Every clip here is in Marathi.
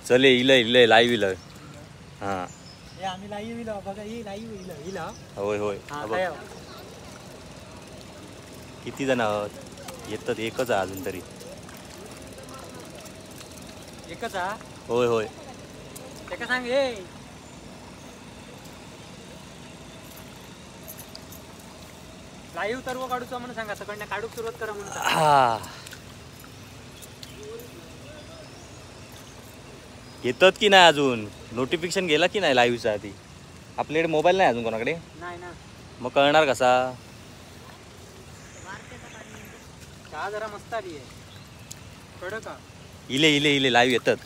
चले इलय लाईव्ह इलय. हा आम्ही लाईव्ह इलो बघा. ही लाईव्ह इलो. होय होय. किती जण आहोत येतात? एकच आहे अजून तरी. एकच हा. होय होय. ते सांग हे लाईव्ह सर्व काढूचा म्हणून सांगा. सगळ्यांना काढूक सुरुवात करा म्हणून. हा येतात की नाही अजून? नोटिफिकेशन गेला की नाही लाईव्हचा? आधी आपल्याकडे मोबाईल नाही अजून कोणाकडे. नाही ना. मग कळणार कसा? चहा जरा मस्त आली आहे. कळलं का? इले लाईव्ह येतात.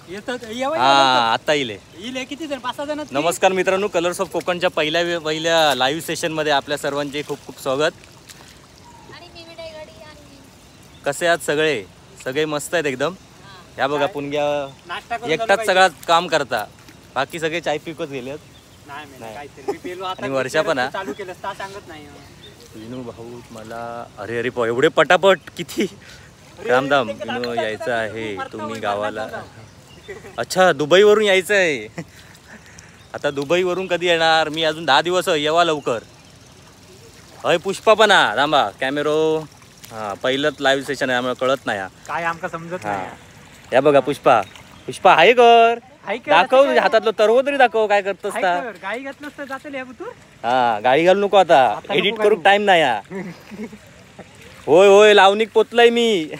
हा आता इले किती जण? 5-6 जण. नमस्कार मित्रांनो, कलर्स ऑफ कोकणच्या पहिल्या लाईव्ह सेशन मध्ये आपल्या सर्वांचे खूप खूप स्वागत. कसे आहात सगळे? सगळे मस्त आहेत एकदम. या बघा पुणग्या एकटाच सगळा काम करता, बाकी सगळे चाय पिकच गेलेत. आणि वर्षा पण चालू केलं सांगत नाही. विनू भाऊ मला अरे एवढे पटापट किती रामधाम. विनू यायचं आहे तुम्ही गावाला? अच्छा दुबई वरून यायचं आहे. आता दुबई वरून कधी येणार? मी अजून 10 दिवस येवा लवकर. अय पुष्पा पण हा रांबा कॅमेरो. हा पहिलंच लाईव्ह सेशन आहे, आम्हाला कळत नाही काय आमका समजत नाही. या बघा पुष्पा आहे कर दाखव. हातातलं तरव तरी दाखव. काय करतोस? गाई घातलं जाते. हा गाडी घालू नको आता. एडिट करू टाइम नाही या. होय लावणीक पोचलाय मी.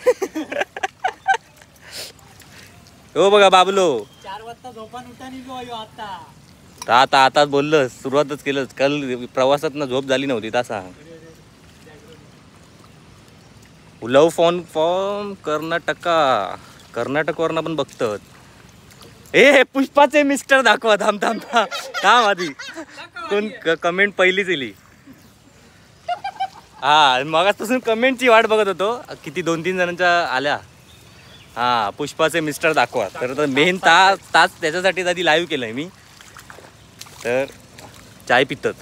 हो बघा बाबलो 4 वाजता झोपान उठा. आता बोललं सुरुवातच केलं. काल प्रवासात ना झोप झाली नव्हती तसा. लव फॉर्म कर्नाटक वरनं पण बघतात. ए पुष्पाचे मिस्टर दाखवा. थांब आधी कोण कमेंट पहिलीच इली. हा मगापासून कमेंटची वाट बघत होतो. किती 2-3 जणांच्या आल्या. हा पुष्पाचे मिस्टर दाखवा. तर मेन तास त्याच्यासाठी आधी लाईव्ह केलंय मी. तर चाय पितात.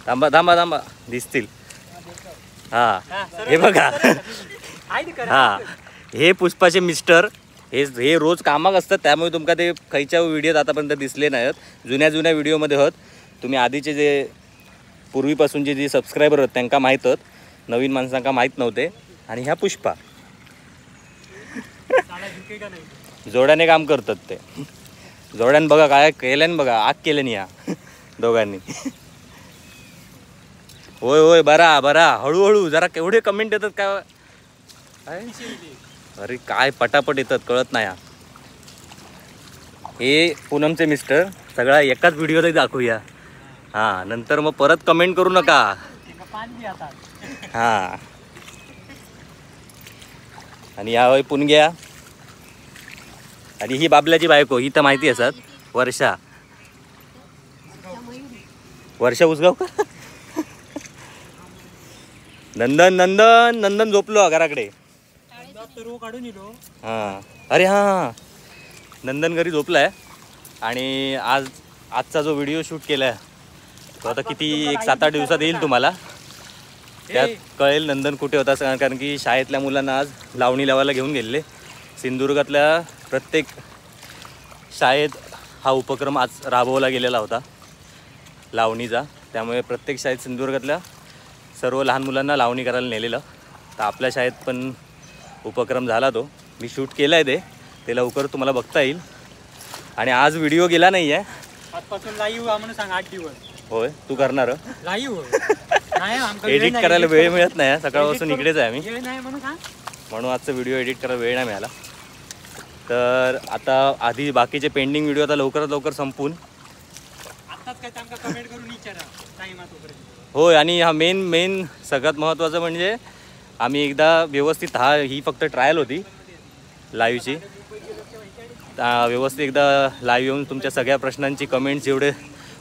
थांबा दिसतील. हा हे बघा. हा हे पुष्पाचे मिस्टर. हे रोज कामाक असतात, त्यामुळे तुमका ते खयच्या व्हिडिओत आतापर्यंत दिसले नाहीत. जुन्या व्हिडिओमध्ये होत. तुम्ही आधीचे जे पूर्वीपासूनचे जे सबस्क्रायबर होत त्यांना माहीत होत, नवीन माणसांना माहीत नव्हते. आणि ह्या पुष्पा जोड्याने काम करतात. ते जोड्याने बघा काय केल्याने बघा. आग केल्याने या दोघांनी. होय बरा हळूहळू जरा. केवढे कमेंट येतात काय. अरे काय पटापट येतात कळत नाही. हे पूनमचे मिस्टर. सगळा एकाच व्हिडिओत दाखवूया. हा नंतर मग परत कमेंट करू नका. हा आणि या वय पुणग्या. आणि ही बाबल्याची बायको. ही तर माहिती असतात. वर्षा उसगाव का? नंदन झोपलो घराकडे. हा अरे हा नंदन घरी झोपलाय. आणि आजचा जो व्हिडिओ शूट केलाय तो आता किती 7-8 दिवसात येईल तुम्हाला. त्यात कळेल नंदन कुठे होता. कारण की शाळेतल्या मुलांना आज लावणी लावायला घेऊन गेलेले. सिंधुदुर्गातल्या प्रत्येक शाळेत हा उपक्रम आज राबवला गेलेला होता लावणीचा. त्यामुळे प्रत्येक शाळेत सिंधुदुर्गातल्या सर्व लहान मुलांना लावणी करायला नेलेलं. तर आपल्या शाळेत पण उपक्रम झाला. तो मी शूट केला आहे. ते लवकर तुम्हाला बघता येईल. आणि आज व्हिडिओ गेला नाही आहे. आजपासून लाईव्ह म्हणून सांग 8 दिवस. होय तू करणार? लाईव्ह एडिट करायला वेळ मिळत नाही. सकाळपासून इकडेच आहे आम्ही. म्हणून आजचा व्हिडिओ एडिट करायला वेळ नाही मिळाला. तर आता आधी बाकीचे पेंडिंग व्हिडिओ आता लवकरात लवकर संपून. होय आणि हा मेन सगळ्यात महत्त्वाचं म्हणजे आम्ही एकदा व्यवस्थित. ही फक्त ट्रायल होती लाईव्हची. व्यवस्थित एकदा लाईव्ह येऊन तुमच्या सगळ्या प्रश्नांची कमेंट्स जेवढे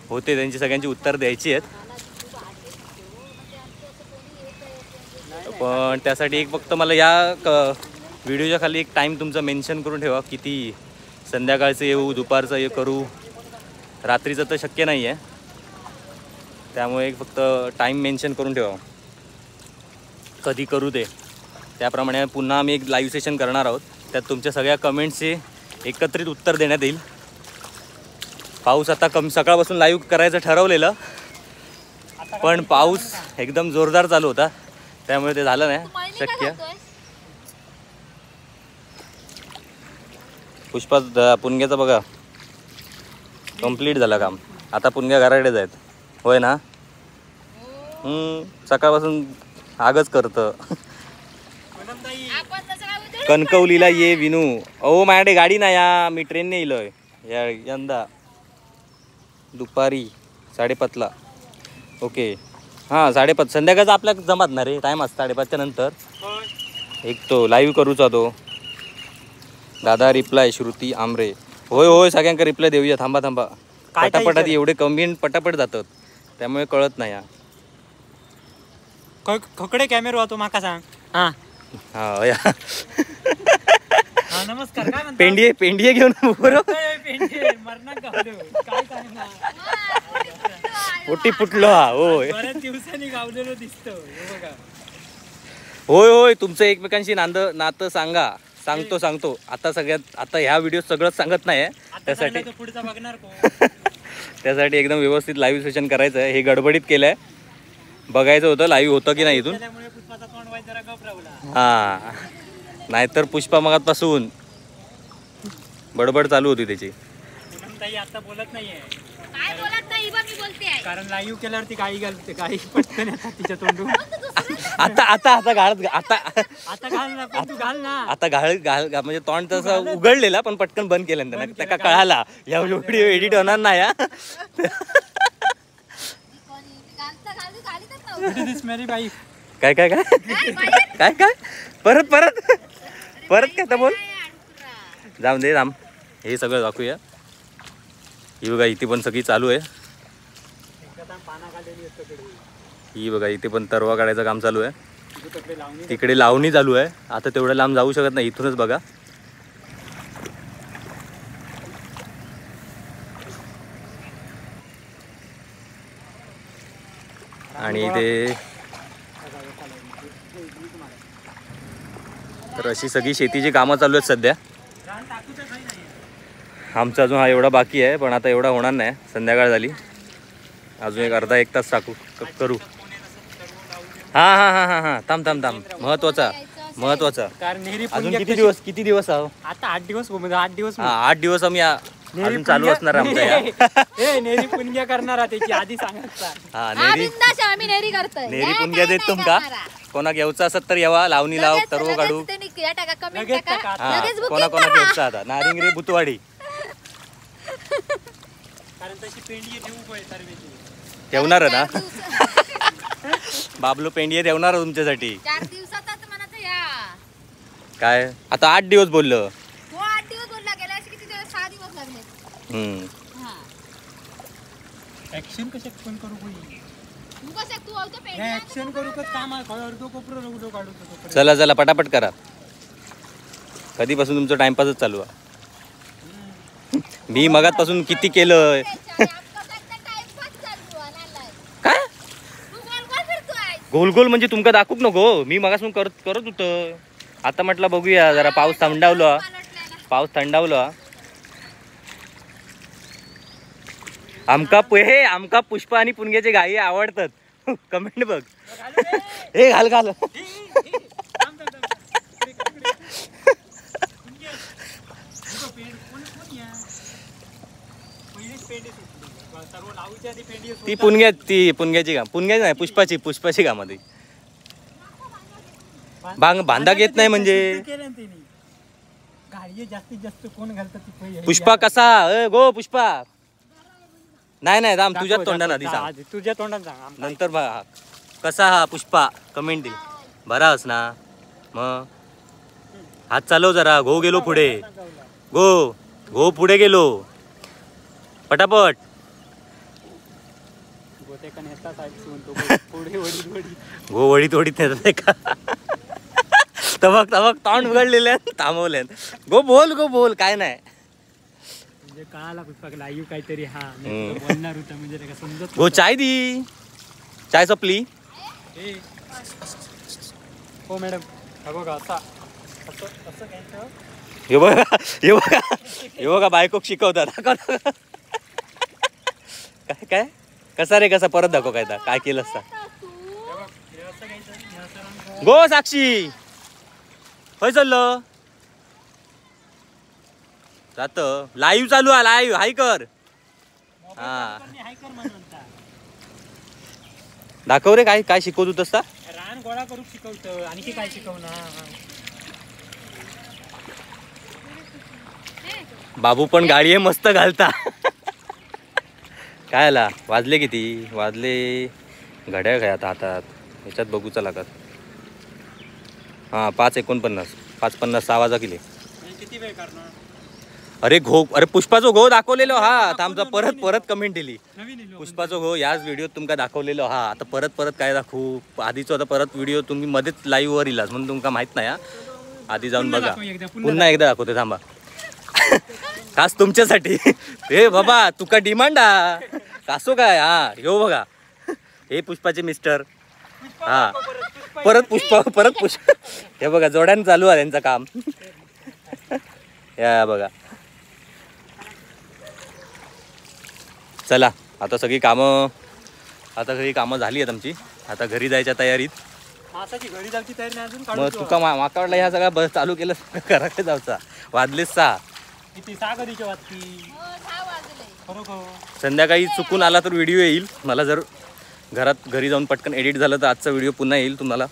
होते त्यांची सगळ्यांची उत्तर द्यायची आहेत. पण त्यासाठी एक फक्त मला या व्हिडिओच्या खाली एक टाईम तुमचा मेन्शन करून ठेवा. किती संध्याकाळचं येऊ, दुपारचं ये करू, रात्रीचं तर शक्य नाही आहे. त्यामुळे एक फक्त टाईम मेन्शन करून ठेवा कधी करू ते. त्याप्रमाणे पुन्हा आम्ही एक लाईव्ह सेशन करणार आहोत. त्यात तुमच्या सगळ्या कमेंट्सची एकत्रित उत्तर देण्यात येईल. पाऊस आता सकाळपासून लाईव्ह करायचं ठरवलेलं, पण पाऊस एकदम जोरदार चालू होता त्यामुळे ते झालं नाही शक्य. पुष्पा पुणग्याचं बघा कंप्लीट झालं काम. आता पुणग्या घराकडेच आहेत होय ना. सकाळपासून आगच करतं. कणकवलीला ये विनू. ओ माझ्याकडे गाडी नाही या, मी ट्रेनने येलोय यंदा दुपारी 5:30ला. ओके हां 5:30 संध्याकाळचं आपल्या जमात ना रे. टाईम असतं 5:30च्या नंतर. एक तो लाईव्ह करूचा तो. दादा रिप्लाय श्रुती आमरे. होय होय सगळ्यांका रिप्लाय देऊया. थांबा पटापटात एवढे कमेंट पटापट जातात त्यामुळे कळत नाही. खकडे कॅमेरा वाहतो माका सांग. हा हा या नमस्कार. काय म्हणता? पेंडिये घेऊन पोटी फुटलो. हा होय बऱ्याच दिवसांनी गावलेलो दिसतो. होय होय तुमचं एकमेकांशी नातं सांगतो. आता ह्या व्हिडिओ सगळंच सांगत नाही त्यासाठी पुढचा बघणार त्यासाठी एकदम व्यवस्थित लाईव्ह सेशन करायचं आहे. हे गडबडीत केलंय. बघायचं होतं लाईव्ह होतं की नाही इथून. हा नाहीतर पुष्पा मगापासून बडबड चालू होती त्याची. आता बोलत नाहीये कारण लाईव्ह केल्यावरती काही घालते काही पटकन येतात तिच्या तोंडून. आता घाल ना पण तू घाल ना. आता घाल म्हणजे तोंड तसं उघडलेला पण पटकन बंद केलं त्यांना. त्याला कळाला या व्हिडिओ एडिट होणार नाही. काय काय काय काय काय परत काय तर बोल. जाऊन दे राम. हे सगळं दाखवूया. ही बघा इथे पण सगळी चालू आहे. ही बघा इथे पण तरवा काढायचं काम चालू आहे. तिकडे लावणी चालू आहे. आता तेवढं लांब जाऊ शकत नाही. इथूनच बघा. आणि इथे तर अशी सगळी शेतीची कामं चालू आहेत सध्या. आमचा अजून हा एवढा बाकी आहे पण आता एवढा होणार नाही. संध्याकाळ झाली. अजून एक अर्धा एक तास करू. हा थांब महत्वाचा अजून किती दिवस आहो. आता 8 दिवस 8 दिवस 8 दिवस आम्ही अजून चालू असणार आमच्या. नेरी पुणग्या करणार त्याची आधी सांगायचं. हा नेरी पुणग्या देत तुमका. कोणा घ्यायचं असत तर यावा. लावणी लाव तरव काढू. कोणा घ्यायचं आता नारिंग रे भुतवाडी ठेवणार ना. बाबलो पेंडिये ठेवणार तुमच्यासाठी. काय आता 8 दिवस बोललं. ऍक्शन कशा पण करू ऍक्शन करू काम. चला पटापट करा. कधीपासून तुमचं टाइमपासच चालू आहे. मी मगातपासून किती केलंय. काय गोल म्हणजे तुमका दाखवूक नको. मी मगासून करत होतं. आता म्हटलं बघूया जरा पाऊस थंडावला. आमका पुष्पा आणि पुणग्याचे गाई आवडतात. कमेंट बघ. हे घाल ती पुणग्याची काम. पुणग्याची नाही पुष्पाची कामात. बांधा घेत नाही म्हणजे जास्तीत जास्त कोण घालतात. पुष्पा कसा गो पुष्पा नाही थांब तुझ्या तोंडात आधी सांग. तुझ्या तोंडात सांग नंतर कसा हा पुष्पा कमेंट दिल. बराच ना मग हात चालव जरा. घो गेलो पुढे. घो पुढे गेलो पटापट. घो वडीत नेतात का. तबक तोंड उघडलेले थांबवले. गो बोल काय नाही. म्हणजे कळाला पुष्पा लाईव्ह काहीतरी. हा बोलणार होता म्हणजे समजत. गो चाय दी. चाय सपली. हो मॅडम बघा असं घ्यायचं. हे बघा हे बघा हे बघा बायको शिकवतात. दाखव काय काय कसा रे कसा परत दाखव काय केलं असता. गो साक्षी होय चाललं जात लाईव्ह चालू आहे लाईव्ह हाय कर. हा दाखव रे काय काय शिकवतो तसा. रान गोळा करू शिकवतो आणखी काय शिकवणार. बाबू पण गाडी आहे मस्त घालता. काय आला वाजले किती वाजले घड्याळ काय आता हातात ह्याच्यात बघूचा लागत. हां 5:49 5:50 6 वाजा किले. किती वेळ करणार. अरे घो अरे पुष्पाचो घो दाखवलेलो हा आता आमचा परत कमेंट दिली. नवीन पुष्पाचो घो याच व्हिडिओत तुमका दाखवलेलो हा आता परत काय दाखवू. आधीचो आता परत व्हिडिओ तुम्ही मध्येच लाईव्ह वर इलाच म्हणून तुमका माहित नाही हा. आधी जाऊन बघा पुन्हा एकदा दाखवते थांबा. खास तुमच्यासाठी. हे बाबा तुका डिमांड हा कासो काय हा ह्यो बघा हे पुष्पाचे मिस्टर. हा परत पुष्पा हे बघा जोड्यानं चालू आहे त्यांचं काम. या बघा चला आता सगळी कामं झाली आहेत आमची. आता घरी जायच्या तयारीत. मासाची घरी जायची तयारी नाही अजून. मग तुका माकाडला ह्या सगळ्या बस चालू केलं घराकडे जाऊचा. वाजलेच 6. किती 6 कधीच्या वाजती. खरोखर संध्याकाळी चुकून आला तर व्हिडिओ येईल. मला जर घरी जाऊन पटकन एडिट झालं तर आजचा व्हिडिओ पुन्हा येईल तुम्हाला.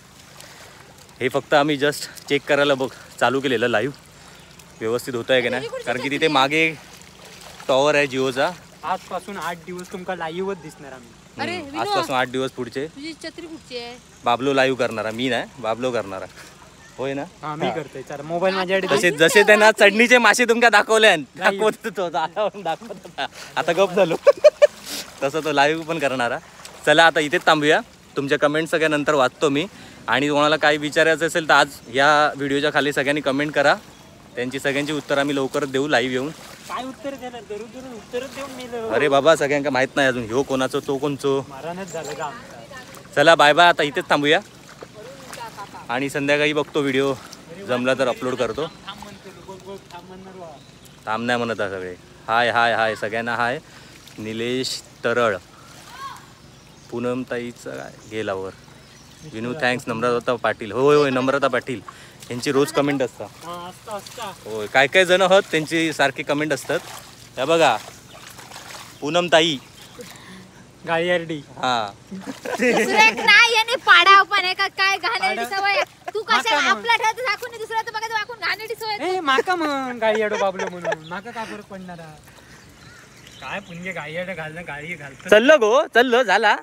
हे फक्त आम्ही जस्ट चेक करायला चालू केलेलं लाईव्ह व्यवस्थित होतं आहे की नाही. कारण की तिथे मागे टॉवर आहे जिओचा. आजपासून 8 दिवस तुमका लाईव्हच दिसणार आम्ही. आजपासून 8 दिवस पुढचे. तुझी छत्री कुठची आहे. बाबलो लाईव्ह करणारा मी नाही बाबलो करणारा होय ना. हा मी करतोय सर मोबाईल माझ्याकडे. जसे त्यांना चढणीचे मासे तुमका दाखवले दाखवत आता गप झालो. तसं तो लाईव्ह पण करणारा. चला आता इथेच थांबूया. तुमच्या कमेंट सगळ्या नंतर वाचतो मी. आणि तुम्हाला काही विचारायचं असेल तर आज या व्हिडिओच्या खाली सगळ्यांनी कमेंट करा. त्यांची सगळ्यांची उत्तर आम्ही लवकरच देऊ लाईव्ह येऊन. काय उत्तर देणार दररोज उत्तरच देऊन मेलो. अरे बाबा सगळ्यांना माहित नाही अजून ह्यो कोणाचं तो कोणचो. मारानच झालं का आमचा. चला बाय बाय आता इथेच थांबूया. आणि संध्याकाळी बघतो व्हिडिओ जमला तर अपलोड करतो. थांब नाही म्हणत सगळे. हाय हाय हाय सगळ्यांना हाय. निलेश तरळ पूनम ताईचं काय गेलावर. विनू थँक्स. नम्रता पाटील होय होय नम्रता पाटील यांची रोज कमेंट असतात. होय काय जण आहोत त्यांची सारखी कमेंट असतात. त्या बघा पूनम ताई गाळीआरडी. हा नाही याने पाडाव पण आहे का काय घाणेरडी सवय. तू कशा आपला ठेवतो झाकून दुसरा तर बघा वाकून घाणेरडी सवय. ए माका मग गाळीआडो बाबलो म्हणून माका काय फरक पडणार. काय पुण्य गाळीआडो घालणं गाळी घालतो. चललो गो चललो झाला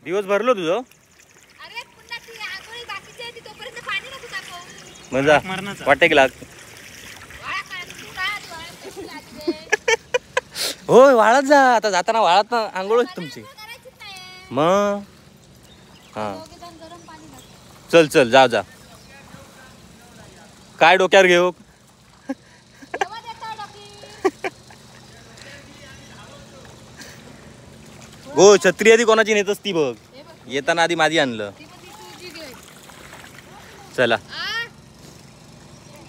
दिवस भरलो तुझं. अरे पुन्हा ती आंघोळी बाकीची आहे ती तोपर्यंत पाणी नको टाकू. मजा मरणाचा. वाटे की लाग. वाळा काय तू काय कशी लागते. होय वाळत जा आता जाताना वाळत ना आंघोळ तुमची करायचीच नाही. मग हा दोघे जण गरम पाणी टाक. चल जा काय डोक्यावर घेऊ. जेव्हा देता डॉकी. गो छत्री आधी कोणाची नेतस ती बघ. येताना आधी माझी आणलं. ती पण ती तुझी घे. चला आ?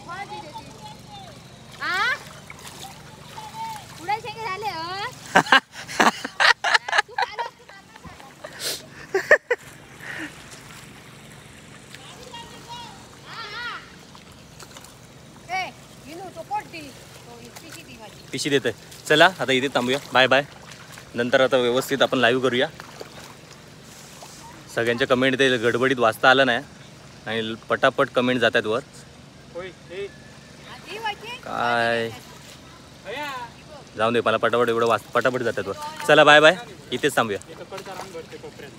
कोणाची देती? आ? उडाय शेंगे झाले हो? तू खालो असतो ना. ए, गिनू तो पोट दी. तो पिशी दी माझी. पिशी देतोय. चला आता इथे थांबूया. Bye bye. नंतर आता व्यवस्थित आपण लाईव्ह करूया. सगळ्यांच्या कमेंट ते गडबडीत वाचता आलं नाही आणि पटापट कमेंट जातात वर. आधी वाटते. काय जाऊन दे मला पटापट एवढं पटापट जातात वर. चला बाय बाय इथेच थांबूया. कोपऱ्यात